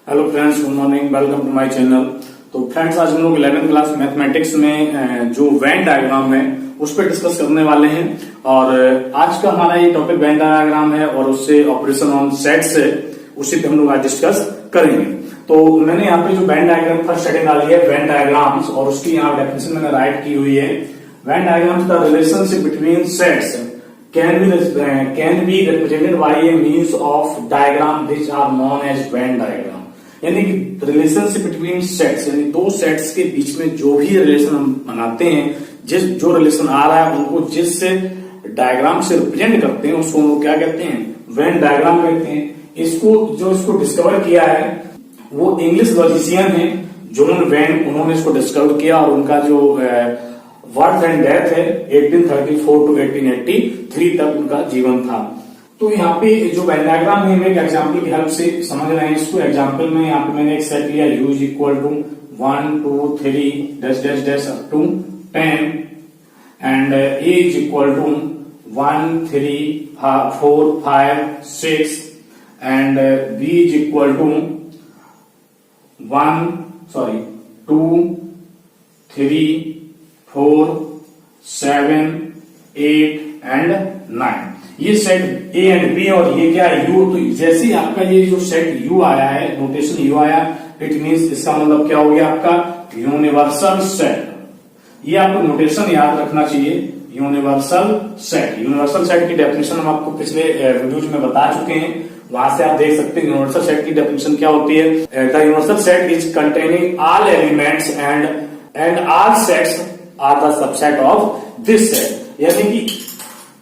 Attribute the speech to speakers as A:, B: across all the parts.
A: Hello friends, good morning, welcome to my channel. तो friends, आज हम लोग 11th क्लास मैथमेटिक्स में जो वेन डायग्राम है उस पर डिस्कस करने वाले हैं। और आज का हमारा ये टॉपिक वेन डायग्राम है और उससे ऑपरेशन ऑन सेट्स है, उसी पे हम लोग आज डिस्कस करेंगे। तो मैंने यहाँ पे जो वेन डायग्राम फर्स्ट हेडिंग डाली है वेन डायग्राम्स, और उसकी यहाँ डेफिनेशन मैंने राइट की हुई है। Venn diagrams the relationship between sets can be represented by a means of diagram which are known as Venn diagram। यानी कि रिलेशनशिप बिटवीन सेट्स, यानी दो सेट्स के बीच में जो भी रिलेशन हम बनाते हैं, जो रिलेशन आ रहा है उनको जिससे डायग्राम से रिप्रेजेंट करते हैं उसको हम लोग क्या कहते हैं, वेन डायग्राम कहते हैं। इसको डिस्कवर किया है वो इंग्लिश लॉजिशियन है जॉन वेन, उन्होंने इसको डिस्कवर किया और उनका जो बर्थ एंड डेथ है 1834 टू 1883 तक उनका जीवन था। तो यहाँ पे जो वेन डायग्राम है मैं एक एग्जाम्पल की हेल्प से समझ रहे हैं इसको। एग्जाम्पल में यहाँ पे मैंने एक सेट लिया u is equal to 1 2 3 dash dash dash up to 10 and a is equal to 1 3 4 5 6 and b is equal to 2 3 4 7 8 and 9। ये सेट ए एंड बी और ये क्या है यू। तो जैसे ही आपका ये जो सेट यू आया है, नोटेशन यू आया, इट मींस इसका मतलब क्या हो गया आपका यूनिवर्सल सेट। ये आपको नोटेशन याद रखना चाहिए, यूनिवर्सल सेट। यूनिवर्सल सेट की डेफिनेशन हम आपको पिछले वीडियोज में बता चुके हैं, वहां से आप देख सकते हैं यूनिवर्सल सेट की डेफिनेशन क्या होती है। The universal set is containing all elements and all sets are the subset of this set. यानी कि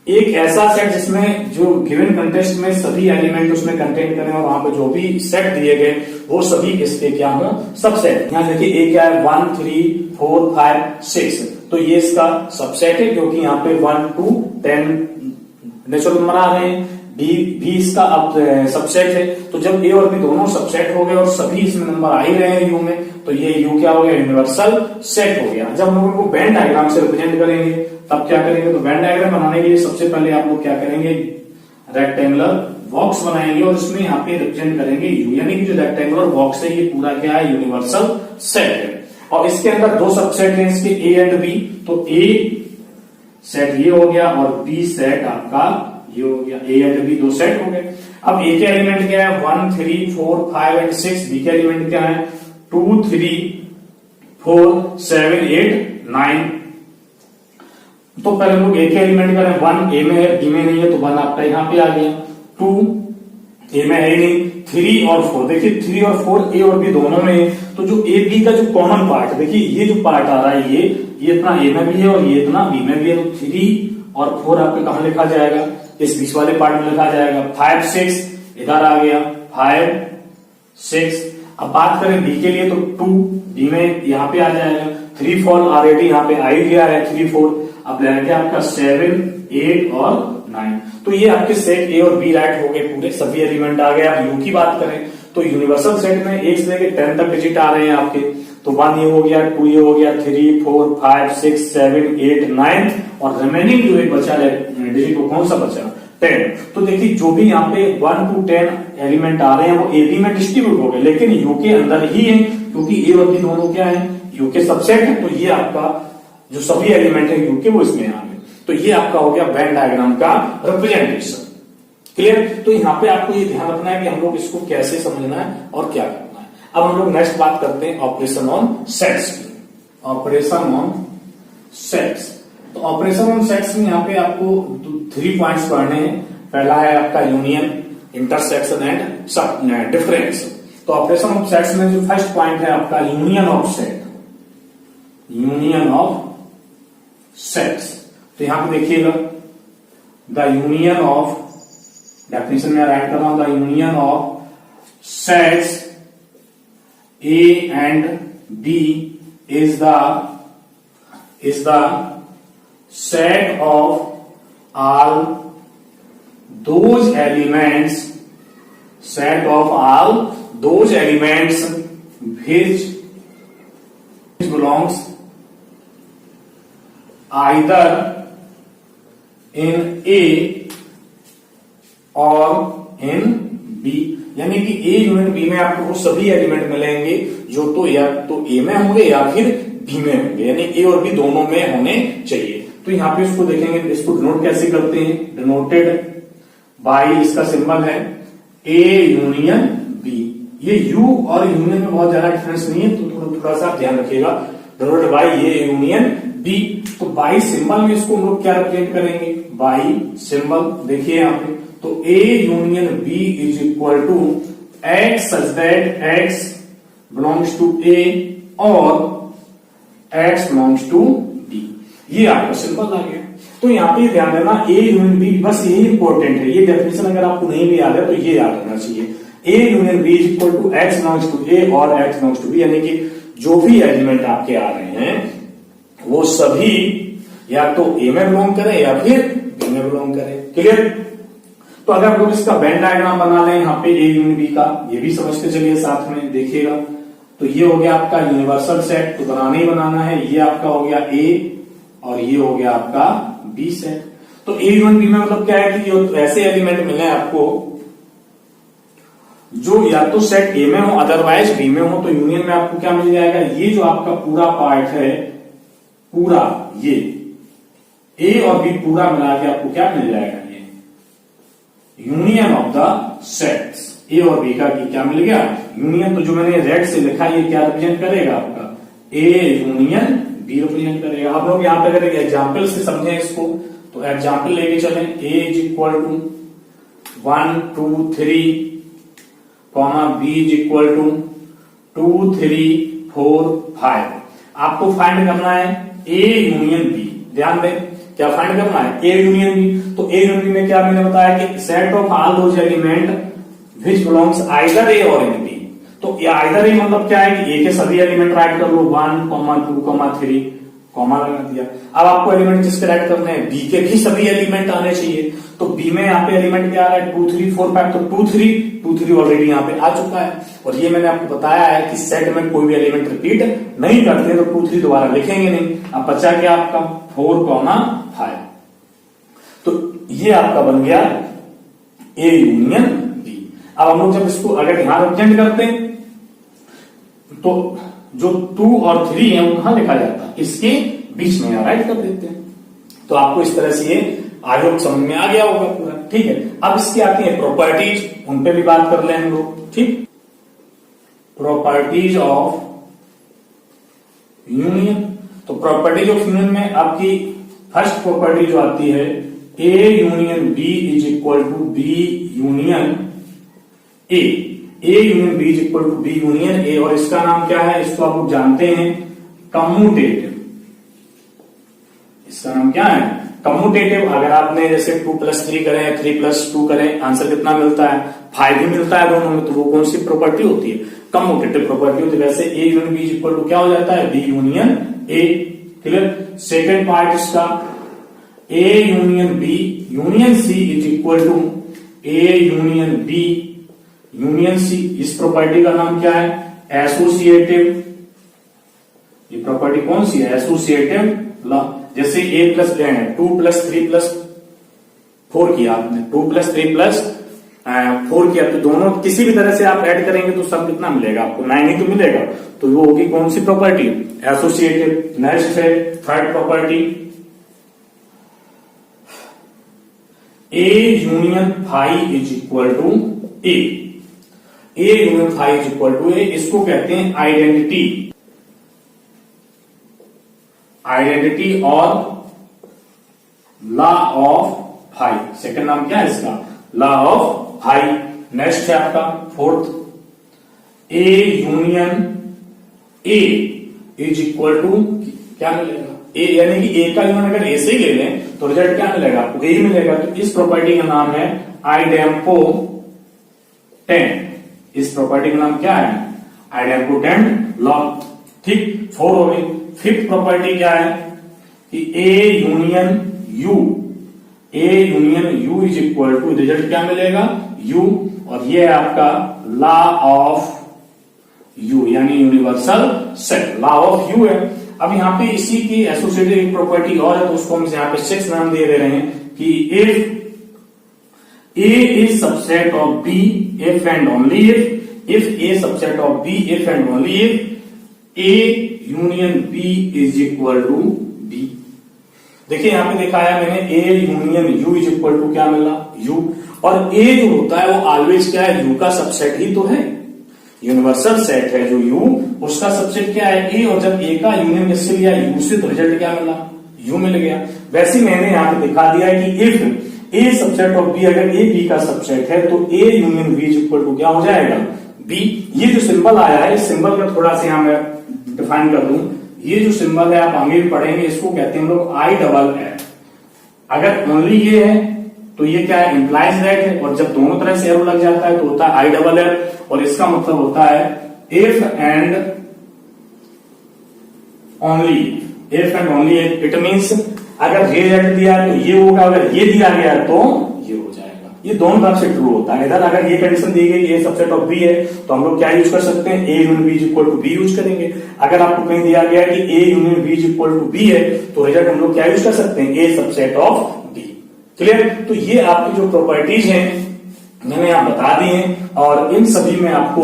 A: एक ऐसा सेट जिसमें जो गिवन कंटेस्ट में सभी एलिमेंट उसमें कंटेन करें और वहां पे जो भी सेट दिए गए वो सभी इसके क्या हो, सबसेट। यहाँ देखिए ए क्या है 1 3 4 5 6, तो ये इसका सबसेट है क्योंकि यहाँ पे 1 2 10 नेचुरल नंबर आ रहे हैं। बी इसका अब सबसेट है, तो जब ए और बी दोनों सबसेट हो गए और सभी इसमें नंबर आ ही रहे हैं यू में, तो ये यू क्या हो गया, यूनिवर्सल सेट हो गया। जब हम लोग वेन डायग्राम से रिप्रेजेंट करेंगे तब क्या करेंगे, तो वेन डायग्राम बनाने के लिए सबसे पहले आप लोग क्या करेंगे, रेक्टेंगुलर बॉक्स बनाएंगे और उसमें यहाँ पे रिप्रेजेंट करेंगे यू। यानी कि जो रेक्टेंगुलर बॉक्स है ये पूरा क्या है, यूनिवर्सल सेट है। और इसके अंदर दो सबसेट है इसके ए एंड बी, तो ए सेट ये हो गया और बी सेट आपका ये हो गया। ए एंड बी दो सेट हो गए। अब ए के एलिमेंट क्या है 1 3 4 5 एंड 6, बी के एलिमेंट क्या है 2 3 4 7 8 9। तो पहले हम लोग ए के एलिमेंट करें, 1 ए में है बी में नहीं है, तो 1 आपका यहाँ पे आ गया, 2 ए में है ही नहीं, 3 और 4। देखिए 3 और 4 ए और बी दोनों में है, तो जो ए बी का जो कॉमन पार्ट है, देखिए ये जो पार्ट आ रहा है ये इतना ए में भी है और ये इतना बी में भी है, तो 3 और 4 आपके कहां लिखा जाएगा, इस बीच वाले पार्ट में लिखा जाएगा। 5 6 इधर आ गया, 5 6। अब बात करें बी के लिए तो 2 बी में यहाँ पे आ जाएगा, 3 4 ऑलरेडी यहाँ पे आ ही गया है 3 4। अब लेंगे आपका 7 8 और 9। तो ये आपके सेट ए और बी राइट हो गए, पूरे सभी एलिमेंट आ गए। अब यू की बात करें तो यूनिवर्सल सेट में 1 से लेकर 10 तक डिजिट आ रहे हैं आपके, तो 1 ये हो गया, 2 ये हो गया, 3 4 5 6 7 8 9 और रिमेनिंग जो एक बचा है डिजिट वो कौन सा बचा, 10। तो देखिए जो भी यहाँ पे 1 to 10 एलिमेंट आ रहे हैं वो ए बी में डिस्ट्रीब्यूट हो गए, लेकिन यू के अंदर ही है क्योंकि ए और बी दोनों क्या है, यू के सबसेट है। तो ये आपका जो सभी एलिमेंट है यू के वो इसमें आ गए। तो ये आपका हो गया वेन डायग्राम का रिप्रेजेंटेशन। क्लियर। तो यहाँ पे आपको ये ध्यान रखना है कि हम लोग इसको कैसे समझना है और क्या करना है। अब हम लोग नेक्स्ट बात करते हैं ऑपरेशन ऑन सेट्स की। ऑपरेशन ऑन सेट्स, तो ऑपरेशन ऑन सेट्स में यहाँ पे आपको 3 पॉइंट्स पढ़ने हैं। पहला है आपका यूनियन, इंटरसेक्शन एंड डिफरेंस। तो ऑपरेशन ऑफ सेट्स में जो फर्स्ट पॉइंट है आपका union of set, union of sets. तो यहां पे देखिएगा द यूनियन ऑफ, डेफिनेशन में राइट कर रहा हूं, the union of sets A and B is the set of all those elements which belongs either in A or in B। यानी कि ए यूनियन बी में आपको वो सभी एलिमेंट मिलेंगे जो तो या तो ए में होंगे या फिर बी में होंगे, यानी ए और बी दोनों में होने चाहिए। तो यहाँ पे इसको देखेंगे, इसको डिनोट कैसे करते हैं, डिनोटेड बाई, इसका सिंबल है ए यूनियन बी। ये यू और यूनियन में बहुत ज्यादा डिफरेंस नहीं है, तो थोड़ा सा ध्यान रखिएगा। Denoted by A union B, तो बाई सिंबल में इसको हम लोग क्या रिप्रेजेंट करेंगे, बाई सिंबल देखिए यहाँ पे, तो A union B is equal to x such that x belongs to A और एक्स बिलोंग्स टू बी। ये आपका सिंबल आ गया। तो यहाँ पे ध्यान देना ए यूनियन बी, बस यही इंपॉर्टेंट है, ये डेफिनेशन अगर आपको नहीं भी याद है तो ये याद होना चाहिए। A union B is equal to X belongs to A और एक्स बिलोंग्स टू बी, यानी कि जो भी एलिमेंट आपके आ रहे हैं वो सभी या तो ए में बिलोंग करें या फिर बी में बिलोंग करें। क्लियर? तो अगर आप लोग इसका वेन डायग्राम बना लें यहाँ पे ए यूनियन बी का, ये भी समझते चलिए साथ में देखिएगा। तो ये हो गया आपका यूनिवर्सल सेट, तो बनाना ही बनाना है। ये आपका हो गया ए और ये हो गया आपका बी सेट। तो ए यूनियन बी में मतलब क्या है कि जो ऐसे एलिमेंट मिले आपको जो या तो सेट ए में हो अदरवाइज बी में हो, तो यूनियन में आपको क्या मिल जाएगा, ये जो आपका पूरा पार्ट है, पूरा ये ए और बी पूरा मिला के आपको क्या मिल जाएगा, ये यूनियन ऑफ द सेट्स। ए और बी का क्या मिल गया, यूनियन। तो जो मैंने रेड से लिखा ये क्या रिप्रेजेंट करेगा आपका, ए यूनियन बी रिप्रेजेंट करेगा। आप लोग यहाँ पे अगर एग्जाम्पल से समझें इसको, तो एग्जाम्पल लेके चलें, A is equal to 1 2 3 comma B is equal to 2 3 4 5। आपको फाइंड करना है ए यूनियन बी। ध्यान दें क्या फाइंड करना है, ए यूनियन बी। तो ए यूनियन बी में क्या मैंने बताया कि set of all those element which belongs either A और इन बी। तो आइदर ए मतलब क्या है कि ए के सभी एलिमेंट राइट कर लो, 1 2 3 कॉमा लगा दिया। अब आपको एलिमेंट जिसके राइट करने हैं, बी के भी सभी एलिमेंट आने चाहिए। तो बी में यहाँ पे एलिमेंट क्या आ रहा है, 2 3 4 5। तो 2 3 ऑलरेडी यहाँ पे आ चुका है। और ये मैंने आपको बताया है कि सेट में कोई भी एलिमेंट रिपीट नहीं करते, तो 2 3 दोबारा लिखेंगे नहीं। अब बचा क्या आपका 4 5। तो ये आपका बन गया ए यूनियन बी। अब हम लोग जब इसको अगर यहां रिप्रेजेंट करते हैं तो जो 2 और 3 है वो कहां लिखा जाता है, इसके बीच में यहां राइट कर देते हैं। तो आपको इस तरह से ये आयोग समझ में आ गया होगा पूरा। ठीक है, अब इसकी आती है प्रॉपर्टीज, उन पे भी बात कर ले हम लोग। ठीक, प्रॉपर्टीज ऑफ यूनियन। तो प्रॉपर्टीज ऑफ यूनियन में आपकी फर्स्ट प्रॉपर्टी जो आती है, A union B is equal to B union A. A union B is equal to B union A, और इसका नाम क्या है, इसको आप लोग जानते हैं कम्यूटेटिव। इसका नाम क्या है, कम्यूटेटिव। अगर आपने जैसे 2 + 3 करें, 3 + 2 करें, आंसर कितना मिलता है, 5 ही मिलता है दोनों में। तो वो कौन सी प्रॉपर्टी होती है, कम्यूटेटिव प्रॉपर्टी होती है। वैसे A union B is equal to क्या हो जाता है, B union A. Clear? Second part इसका, A union B union C is equal to A union B union C. इस प्रॉपर्टी का नाम क्या है, एसोसिएटिव। ये प्रॉपर्टी कौन सी है, एसोसिएटिव लॉ। जैसे ए प्लस 2 + 3 + 4 किया आपने, 2 + 3 + 4 किया, तो दोनों किसी भी तरह से आप ऐड करेंगे तो सब कितना मिलेगा आपको, 9 ही तो मिलेगा। तो वो होगी कौन सी प्रॉपर्टी, एसोसिएटिव। नेक्स्ट है third property, A union phi is equal to A. A union phi is equal to A, इसको कहते हैं आइडेंटिटी। आइडेंटिटी और लॉ ऑफ फाई, सेकंड नाम क्या है इसका, लॉ ऑफ फाई। नेक्स्ट है आपका fourth, A union A is equal to क्या मिलेगा, ए, यानी कि ए का यूनियन अगर ए से ही ले लें तो रिजल्ट क्या मिलेगा आपको, ए ही मिलेगा। तो इस प्रॉपर्टी का नाम है आइडेम्पोटेंट। इस प्रॉपर्टी का नाम क्या है, आइडेम्पोटेंट लॉ। ठीक, 4 हो गई। फिफ्थ प्रॉपर्टी क्या है कि A union U, A union U is equal to, result क्या मिलेगा, यू। और ये है आपका लॉ ऑफ यू, यानी universal set, law of U है। अब यहाँ पे इसी की एसोसिएटिव प्रॉपर्टी और है, तो उसको हम यहाँ पे 6 नाम दे रहे हैं कि A is subset of B if and only if A subset of B if and only if A union B is equal to B। देखिए यहां पे दिखाया मैंने A union U is equal to क्या मिला U, और A जो होता है वो ऑलवेज क्या है U का सबसेट ही तो है, यूनिवर्सल सेट है जो U, उसका सबसेट क्या है A, और जब A का यूनियन किससे लिया U से, तो रिजल्ट क्या मिला U मिल गया। वैसे मैंने यहां पे दिखा दिया है कि if A subset of B, अगर A B का सबसेट है तो A union B is equal to क्या हो जाएगा B। ये जो सिंबल आया है इस सिंबल का थोड़ा सा यहां मैं डिफाइन कर दूं, ये जो सिंबल है आप आगे भी पढ़ेंगे, इसको कहते हैं हम लोग आई डबल एफ। अगर ओनली ये है तो ये क्या है इंप्लाइज दैट है, और जब दोनों तरह से एरो लग जाता है तो होता है आई डबल एफ, और इसका मतलब होता है if and only if. It means अगर ये रिजल्ट दिया है तो ये होगा, अगर ये दिया गया तो ये हो जाएगा। ये दोनों तरफ से ट्रू होता है। इधर अगर ये कंडीशन दी गई ए सबसेट ऑफ बी है तो हम लोग क्या यूज कर सकते हैं, A union B is equal to B use करेंगे। अगर आपको कहीं दिया गया कि A union B is equal to B है तो रिजल्ट हम लोग क्या यूज कर सकते हैं, ए सबसेट ऑफ बी। क्लियर? तो ये आपकी जो प्रॉपर्टीज हैं मैंने यहां बता दी हैं, और इन सभी में आपको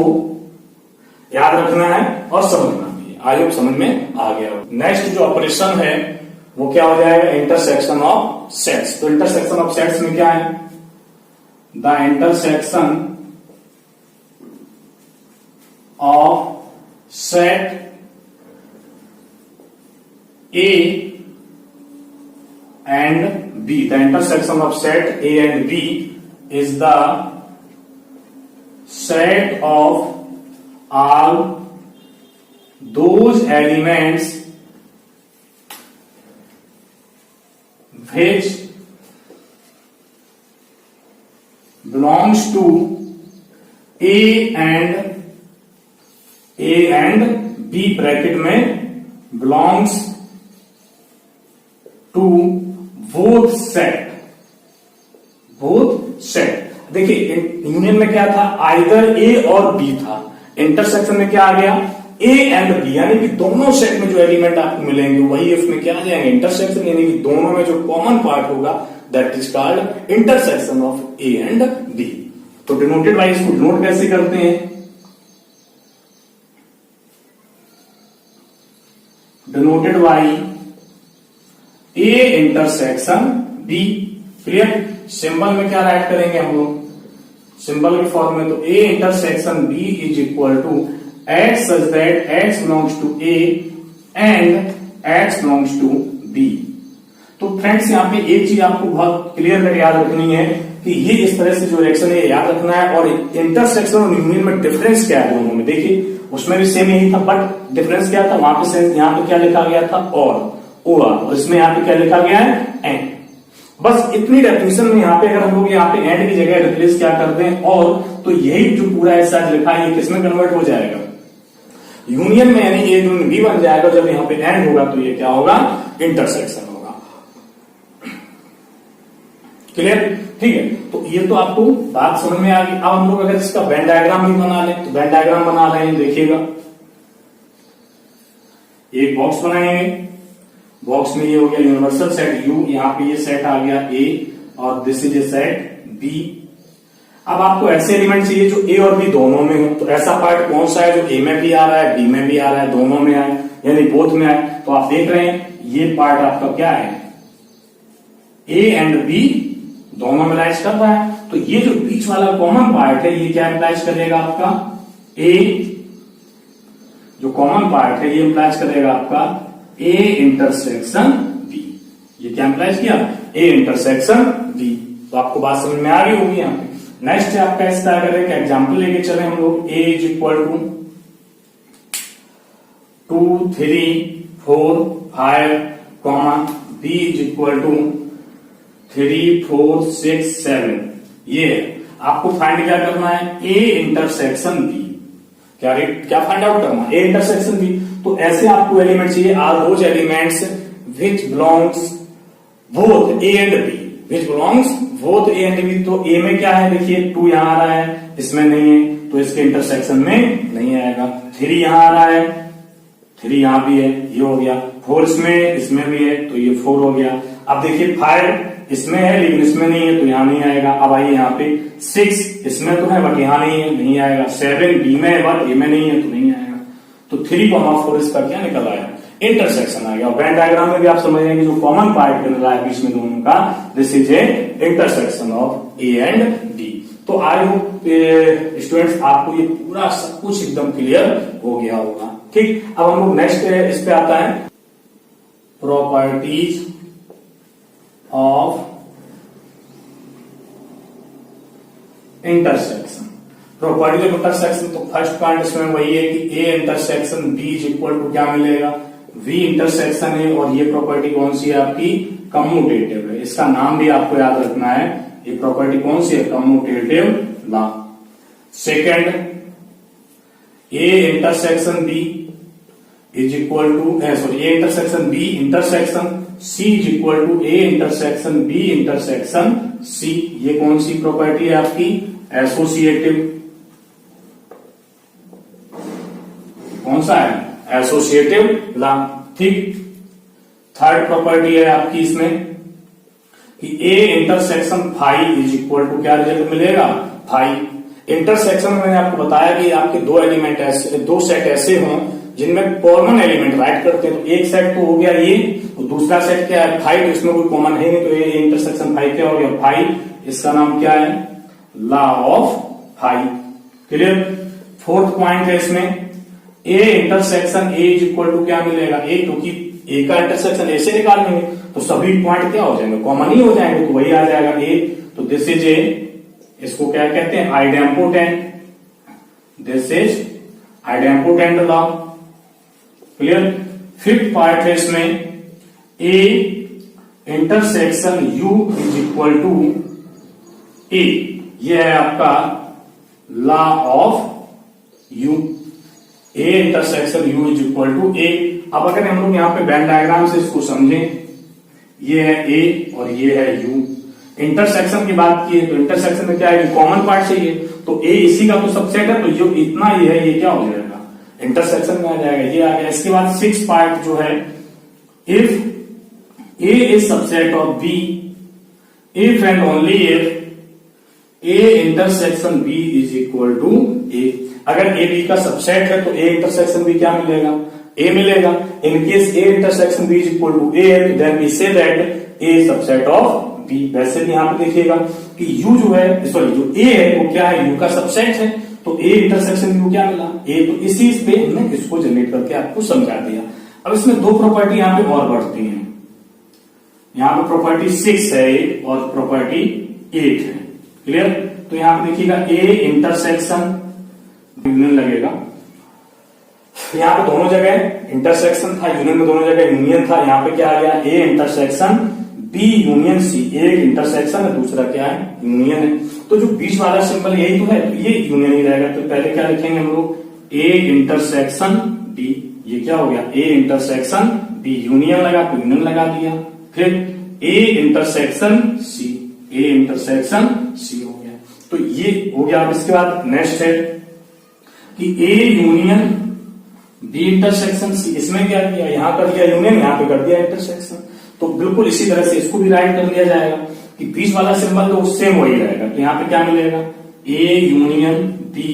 A: याद रखना है और समझना भी है। आई होप समझ में आ गया। नेक्स्ट जो ऑपरेशन है वो क्या हो जाएगा, इंटरसेक्शन ऑफ सेट्स। तो इंटरसेक्शन ऑफ सेट्स में क्या है, the intersection of set A and B, the intersection of set A and B is the set of all those elements which belongs to A and B bracket में belongs to both set. देखिए union में क्या था, either A और B था, intersection में क्या आ गया, ए एंड बी, यानी कि दोनों सेट में जो एलिमेंट आपको मिलेंगे वही इसमें क्या आ जाएंगे, इंटरसेक्शन, यानी कि दोनों में जो कॉमन पार्ट होगा that is called intersection of A and B. तो डिनोटेड बाय, इसको डिनोट कैसे करते हैं, denoted by A intersection B. Clear? Symbol में क्या राइट करेंगे हम लोग, सिंबल के फॉर्म में, तो A intersection B is equal to x such that x belongs to A and x belongs to B. तो फ्रेंड्स यहाँ पे एक चीज आपको बहुत क्लियर करके याद रखनी है कि ये इस तरह से जो रिएक्शन है याद रखना है, और इंटरसेक्शन और यूनियन में डिफरेंस क्या है दोनों में। देखिए उसमें भी सेम यही था, बट डिफरेंस क्या था, वहां पे यहाँ पे क्या लिखा गया था और इसमें यहाँ पे क्या लिखा गया है एंड। बस इतनी डेफिनेशन में यहाँ पे अगर हम लोग यहाँ पे एंड की जगह रिप्लेस क्या कर दें और, तो यही जो पूरा ऐसा लिखा है ये किसमें कन्वर्ट हो जाएगा, यूनियन में, यानी ए यूनियन बी बन जाएगा। जब यहाँ पे एंड होगा तो ये क्या होगा, इंटरसेक्शन होगा। क्लियर? ठीक है, तो ये तो आपको बात समझ में आ गई। अब हम लोग अगर इसका वेन डायग्राम भी बना लें, तो वेन डायग्राम बना रहे हैं, देखिएगा एक बॉक्स बनाएंगे, बॉक्स में ये हो गया यूनिवर्सल सेट U, यहाँ पे ये सेट आ गया A और this is a set B। अब आपको ऐसे एलिमेंट चाहिए जो A और B दोनों में हो, तो ऐसा पार्ट कौन सा है जो A में भी आ रहा है, B में भी आ रहा है, दोनों में आए, यानी बोथ में आए। तो आप देख रहे हैं ये पार्ट आपका क्या है, A एंड B दोनों में लाइज कर रहा है। तो ये जो बीच वाला कॉमन पार्ट है ये क्या इम्प्लाइज करेगा आपका, A जो कॉमन पार्ट है ये इम्प्लाइज करेगा आपका A इंटरसेक्शन B। ये क्या इम्प्लाइज किया, A इंटरसेक्शन B। तो आपको बात समझ में आ रही होगी यहाँ पे। नेक्स्ट है आपका इसका, अगर एक एग्जाम्पल लेके चले हम लोग, A is equal to 2 3 4 5 B is equal to 3 4 6 7। ये आपको फाइंड क्या करना है, A इंटरसेक्शन B। क्या फाइंड आउट करना है, A इंटरसेक्शन B। तो ऐसे आपको एलिमेंट चाहिए, are those elements which belongs both A and B, which belongs both A and B। तो A में क्या है, देखिए 2 यहां आ रहा है, इसमें नहीं है, तो इसके इंटरसेक्शन में नहीं आएगा। 3 यहां आ रहा है, 3 यहां भी है, ये हो गया। 4 इसमें भी है, तो ये 4 हो गया। अब देखिए 5 इसमें है लेकिन इसमें नहीं है, तो यहां नहीं आएगा। अब आइए यहाँ पे 6 इसमें तो है बट यहाँ नहीं है, नहीं आएगा। 7 बी में है बट ए में नहीं है, तो नहीं आएगा। तो 3,4 इसका क्या निकल आया? इंटरसेक्शन आ गया। वेन डायग्राम में भी आप समझ जाएंगे जो कॉमन पार्ट बन रहा है बीच में दोनों का, this is A intersection of A and D. तो आई होप स्टूडेंट्स आपको ये पूरा सब कुछ एकदम क्लियर हो गया होगा। ठीक, अब हम लोग नेक्स्ट इस पे आता है properties of intersection. Property of intersection, तो फर्स्ट पॉइंट इसमें वही है कि A intersection B is equal to क्या मिलेगा? वी इंटरसेक्शन है। और ये प्रॉपर्टी कौन सी है आपकी? कम्यूटेटिव है। इसका नाम भी आपको याद रखना है। ये प्रॉपर्टी कौन सी है? Commutative law. Second, A intersection B is equal to A intersection B intersection C is equal to A intersection B intersection C. ये कौन सी प्रॉपर्टी है आपकी? एसोसिएटिव। कौन सा है? Associative law. ठीक, थर्ड प्रॉपर्टी है आपकी इसमें कि A intersection phi is equal to क्या रिजल्ट मिलेगा? फाइव। इंटरसेक्शन में मैंने आपको बताया कि आपके दो सेट ऐसे हों जिनमें कॉमन एलिमेंट राइट करते हैं। तो एक सेट तो हो गया ये, तो दूसरा सेट क्या है? फाइव। तो इसमें कोई कॉमन है नहीं, तो ये इंटरसेक्शन फाइव क्या हो गया? फाइव। इसका नाम क्या है? Law of phi. Clear. Fourth point है इसमें A intersection A is equal to क्या मिलेगा? ए, क्योंकि ए का इंटरसेक्शन ऐसे निकालेंगे तो सभी पॉइंट क्या हो जाएंगे? कॉमन ही हो जाएंगे, तो वही आ जाएगा ए। तो दिस इज ए, इसको क्या कहते हैं? Idempotent. This is idempotent law. Clear. Fifth part है इसमें A intersection U is equal to A. यह है आपका law of U. A intersection U is equal to A. अब अगर हम लोग यहाँ पे वेन डायग्राम से इसको समझें, ये है ए और ये है यू। इंटरसेक्शन की बात की है तो इंटरसेक्शन में क्या है? कॉमन पार्ट चाहिए, तो ए इसी का तो सबसेट है, तो जो इतना ये है ये क्या हो जाएगा? इंटरसेक्शन में आ जाएगा। ये आ गया। इसके बाद सिक्स पार्ट जो है, if A is subset of B, if and only if A intersection B is equal to A. अगर ए बी का सबसेट है तो ए इंटरसेक्शन बी क्या मिलेगा? ए मिलेगा। In case A intersection B is equal to A, then we say that A subset of B. वैसे भी यहां पे देखिएगा कि यू जो है, सॉरी जो ए है वो क्या है? यू का सबसेट है, तो ए इंटरसेक्शन यू क्या मिला? ए। तो इसी पे हमने इसको जनरेट करके आपको समझा दिया। अब इसमें दो प्रॉपर्टी यहां पे और बढ़ती हैं। यहां पे प्रॉपर्टी 6 है और प्रॉपर्टी 8 है। क्लियर। तो यहां पे देखिएगा ए इंटरसेक्शन यूनियन लगेगा। यहां पे दोनों जगह इंटरसेक्शन था, यूनियन में दोनों जगह यूनियन था। यहां पे क्या आ गया? A intersection B union C. एक इंटरसेक्शन है, दूसरा क्या है? यूनियन है। तो जो बीच वाला सिंबल यही तो है, तो ये यूनियन ही रहेगा। तो पहले क्या लिखेंगे हम लोग? A intersection B. ये क्या हो गया? A intersection B. यूनियन लगा तो यूनियन लगा दिया। फिर ए इंटरसेक्शन सी, ए इंटरसेक्शन सी हो गया। तो ये हो गया। अब इसके बाद नेक्स्ट है कि A union B intersection C. इसमें क्या किया? यहां कर दिया यूनियन, यहां पे कर दिया इंटरसेक्शन। तो बिल्कुल इसी तरह से इसको भी राइट कर दिया जाएगा कि बीच वाला सिंबल तो सेम वही रहेगा। तो यहां पे क्या मिलेगा? A union B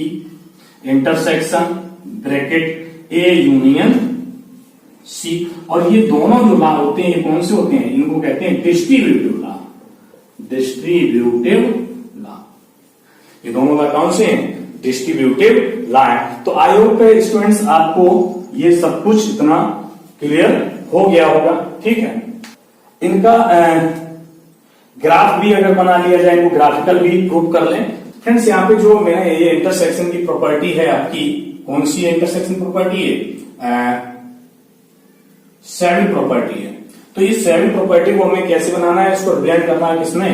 A: intersection bracket A union C. और ये दोनों जो लॉ होते हैं, ये कौन से होते हैं? इनको कहते हैं डिस्ट्रीब्यूटिव लॉ। Distributive law. ये दोनों लॉ कौन से हैं? डिस्ट्रीब्यूटिव लॉ है। तो आई होप स्टूडेंट्स आपको ये सब कुछ इतना क्लियर हो गया होगा। ठीक है। इनका ग्राफ भी अगर बना लिया जाए, इनको ग्राफिकल भी प्रूव कर लें। फ्रेंड्स यहाँ पे जो मैंने ये इंटरसेक्शन की प्रॉपर्टी है आपकी, कौन सी इंटरसेक्शन प्रॉपर्टी है? 7 प्रॉपर्टी है। तो ये 7 प्रॉपर्टी को हमें कैसे बनाना है? इसको रिप्रेजेंट करना है किसमें?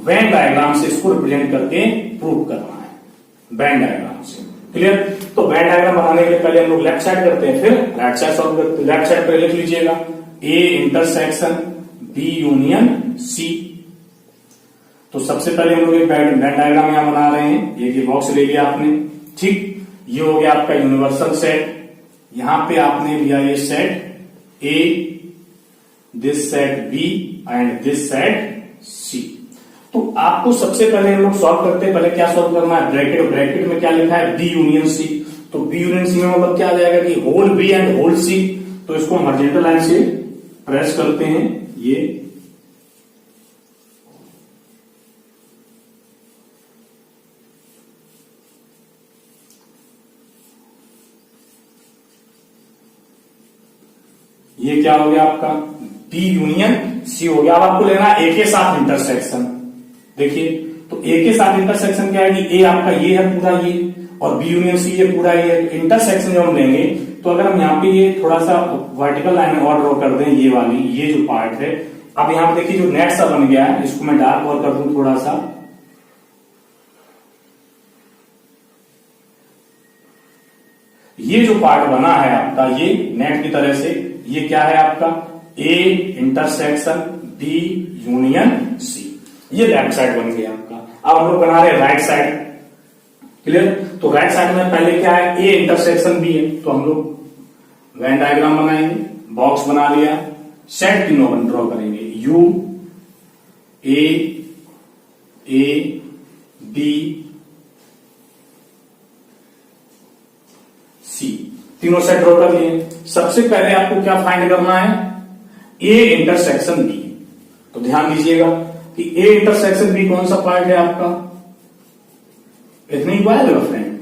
A: वेन डायग्राम से इसको रिप्रेजेंट करके प्रूव करना है, वेन डायग्राम से। क्लियर। तो वेन डायग्राम बनाने के लिए पहले हम लोग लेफ्ट साइड करते हैं, फिर राइट साइड सॉल्व करते हैं। लेफ्ट साइड पर लिख लीजिएगा A intersection B union C. तो सबसे पहले हम लोग एक वेन डायग्राम यहां बना रहे हैं। ये बॉक्स ले लिया आपने। ठीक, ये हो गया आपका यूनिवर्सल सेट। यहां पे आपने लिया ये set A this set B and this set C. तो आपको सबसे पहले हम लोग सॉल्व करते हैं, पहले क्या सॉल्व करना है, ब्रैकेट, और ब्रैकेट में क्या लिखा है, बी यूनियन सी। तो बी यूनियन सी में मतलब क्या आ जाएगा कि होल बी एंड होल सी। तो इसको हम हॉरिजॉन्टल लाइन से प्रेस करते हैं, ये क्या हो गया आपका, बी यूनियन सी हो गया। अब आपको लेना है ए के साथ इंटरसेक्शन। देखिए, तो ए के साथ इंटरसेक्शन क्या है कि ए आपका ये है पूरा ये, और बी यूनियन सी ये पूरा ये। इंटरसेक्शन जब हम लेंगे तो अगर हम यहाँ पे ये थोड़ा सा वर्टिकल लाइन और ड्रॉ कर दें, ये वाली, ये जो पार्ट है, अब यहाँ पे देखिए जो नेट सा बन गया है, इसको मैं डार्क और कर दूं थोड़ा सा। ये जो पार्ट बना है आपका, ये नेट की तरह से, ये क्या है आपका, A intersection B union C. ये लेफ्ट साइड बन गया आपका। अब हम लोग बना रहे हैं राइट साइड। क्लियर? तो राइट साइड में पहले क्या है, ए इंटरसेक्शन बी है, तो हम लोग वेन डायग्राम बनाएंगे, बॉक्स बना लिया, सेट तीनों ड्रॉ करेंगे, यू ए बी सी, तीनों सेट ड्रॉ कर लिए। सबसे पहले आपको क्या फाइंड करना है, ए इंटरसेक्शन बी। तो ध्यान दीजिएगा कि ए इंटरसेक्शन बी कौन सा पार्ट है आपका, इतनी हुआ है फ्रेंड,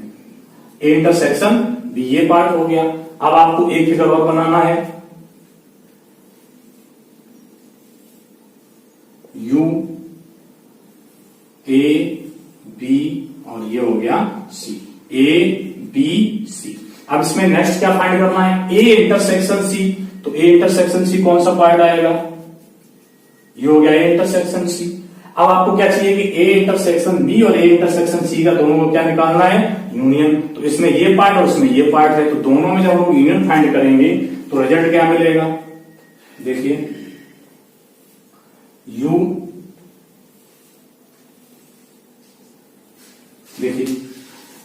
A: ए इंटरसेक्शन बी ये पार्ट हो गया। अब आपको एक फिगर और बनाना है, यू ए बी और ये हो गया सी, ए बी सी। अब इसमें नेक्स्ट क्या फाइंड करना है, ए इंटरसेक्शन सी। तो ए इंटरसेक्शन सी कौन सा पार्ट आएगा, ये हो गया ए इंटरसेक्शन सी। अब आपको क्या चाहिए कि ए इंटरसेक्शन बी और ए इंटरसेक्शन सी का दोनों को क्या निकालना है, यूनियन। तो इसमें ये पार्ट और इसमें ये पार्ट है, तो दोनों में जब हम यूनियन फाइंड करेंगे तो रिजल्ट क्या मिलेगा, देखिए, यू, देखिए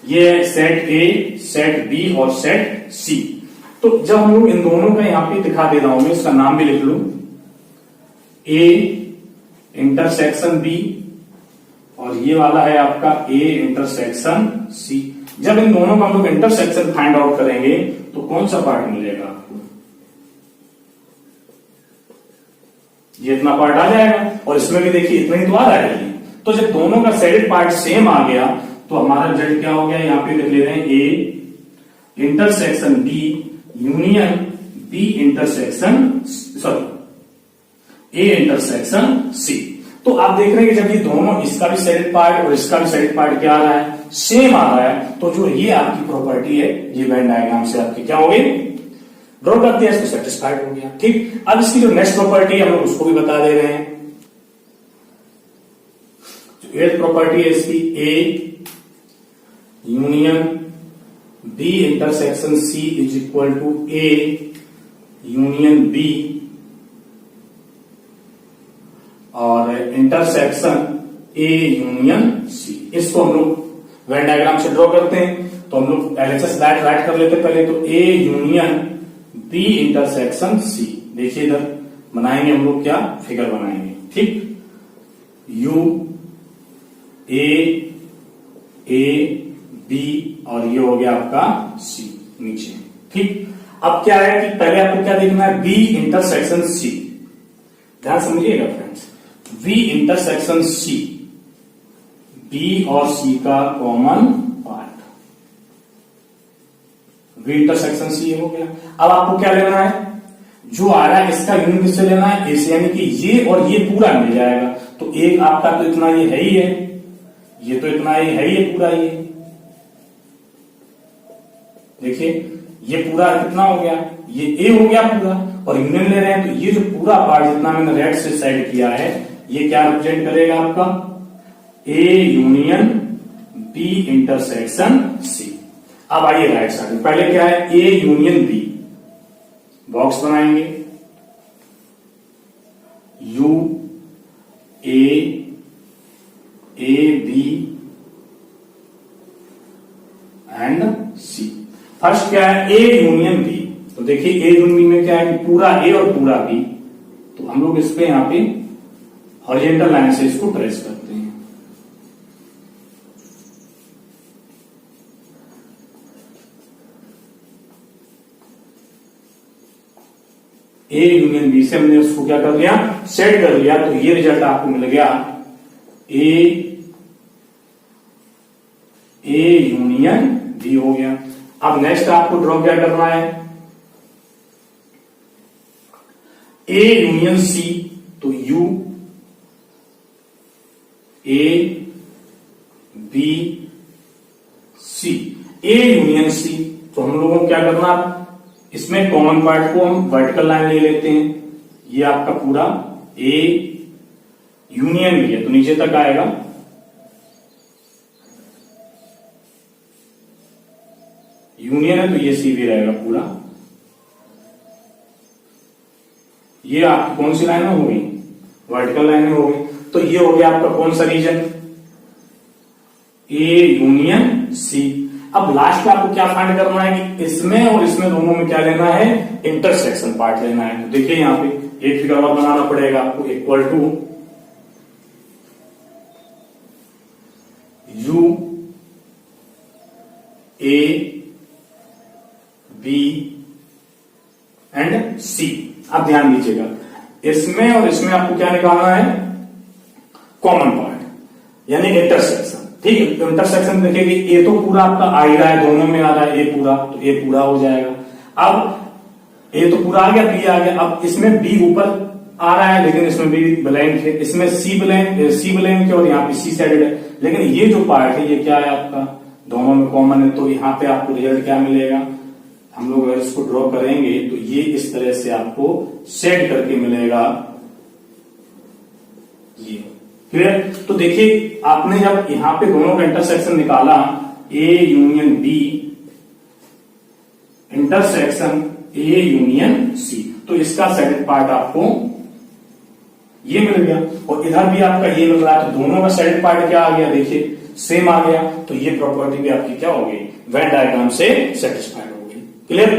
A: ये सेट ए, सेट बी और सेट सी। तो जब हम लोग इन दोनों का यहां पे दिखा दे रहा हूं मैं, इसका नाम भी लिख लू, ए इंटरसेक्शन बी और ये वाला है आपका ए इंटरसेक्शन सी। जब इन दोनों का हम लोग इंटरसेक्शन फाइंड आउट करेंगे तो कौन सा पार्ट मिलेगा आपको, ये इतना पार्ट आ जाएगा, और इसमें भी देखिए इतना ही तो आ रहा है। तो जब दोनों का सेडेड पार्ट सेम आ गया तो हमारा रिजल्ट क्या हो गया, यहां पे लिख ले रहे हैं A intersection B union B intersection, sorry A intersection C. तो आप देख रहे हैं कि जब ये दोनों, इसका भी सेडेड पार्ट और इसका भी सेडेड पार्ट क्या आ रहा है, सेम आ रहा है, तो जो ये आपकी प्रॉपर्टी है, ये वेन डायग्राम से आपकी क्या हो गई, ड्रॉ करते हैं, इसको सेटिस्फाइड हो गया। ठीक, अब इसकी जो नेक्स्ट प्रॉपर्टी है हम लोग उसको भी बता दे रहे हैं। जो एथ प्रॉपर्टी है इसकी, A union B intersection C is equal to A union B, और इंटरसेक्शन ए यूनियन सी। इसको हम लोग वेन डायग्राम से ड्रॉ करते हैं। तो हम लोग एलएचएस राइट कर लेते हैं पहले, तो A union B intersection C. देखिए इधर बनाएंगे हम लोग, क्या फिगर बनाएंगे, ठीक, यू ए बी और ये हो गया आपका सी नीचे। ठीक, अब क्या है कि पहले आपको क्या देखना है, बी इंटरसेक्शन सी। ध्यान समझिएगा friends, B intersection C, B और सी का common part, B intersection C हो गया। अब आपको क्या लेना है, जो आ रहा है इसका यूनिट किससे लेना है, ए से, यानी कि ये और ये पूरा मिल जाएगा। तो एक आपका तो इतना ये है ही है, ये तो इतना ये है ही है पूरा, ये देखिए ये पूरा कितना हो गया, ये ए हो गया पूरा, और यूनियन ले रहे हैं तो ये जो पूरा पार्ट जितना मैंने रेड से साइड किया है, ये क्या रिप्रेजेंट करेगा आपका, A union B intersection C. अब आइए राइट साइड में, पहले क्या है, ए यूनियन बी, बॉक्स बनाएंगे, U A B and C. First क्या है, ए यूनियन बी। तो देखिए ए यूनियन बी में क्या है कि पूरा ए और पूरा बी, तो हम लोग इस पे यहाँ पे हॉरिजॉन्टल लाइन से इसको ट्रेस करते हैं। ए यूनियन बी से हमने उसको क्या कर लिया, सेट कर लिया। तो ये रिजल्ट आपको मिल गया ए यूनियन बी हो गया। अब नेक्स्ट आपको ड्रॉ क्या करना है, ए यूनियन सी। तो U A B C, A union C. तो हम लोगों को क्या करना, इसमें कॉमन पार्ट को हम वर्टिकल लाइन ले लेते हैं। ये आपका पूरा ए यूनियन भी है तो नीचे तक आएगा, यूनियन है तो ये सी भी रहेगा पूरा। ये आपकी कौन सी लाइन में होगी, वर्टिकल लाइन में होगी। तो ये हो गया आपका कौन सा रीजन, ए यूनियन सी। अब लास्ट में आपको क्या फाइंड करना है कि इसमें और इसमें दोनों में क्या लेना है, इंटरसेक्शन पार्ट लेना है। तो देखिए यहां पे एक फिगर और बनाना पड़ेगा आपको, equal to U A B and C. अब ध्यान दीजिएगा, इसमें और इसमें आपको क्या निकालना है, कॉमन पार्ट यानी इंटरसेक्शन। ठीक है, इंटरसेक्शन देखिए कि ए तो पूरा आपका आ ही रहा है, दोनों में आ रहा है ए पूरा, तो ए पूरा हो जाएगा। अब ए तो पूरा आ गया, बी आ गया। अब इसमें बी ऊपर आ रहा है लेकिन इसमें बी ब्लैंक है, इसमें सी ब्लैंक है और यहाँ पे सी साइडेड है। लेकिन ये जो पार्ट है ये क्या है आपका, दोनों में कॉमन है। तो यहाँ पे आपको रिजल्ट क्या मिलेगा, हम लोग अगर इसको ड्रॉ करेंगे तो ये इस तरह से आपको सेट करके मिलेगा ये। क्लियर। तो देखिए आपने जब यहां पे दोनों का इंटरसेक्शन निकाला, A union B intersection A union C, तो इसका सेटेड पार्ट आपको ये मिल गया और इधर भी आपका ये मिल रहा है। तो दोनों का सेटेड पार्ट क्या आ गया, देखिए सेम आ गया। तो ये प्रॉपर्टी भी आपकी क्या हो गई, वेन डायग्राम से सेटिस्फाइड हो गई। क्लियर।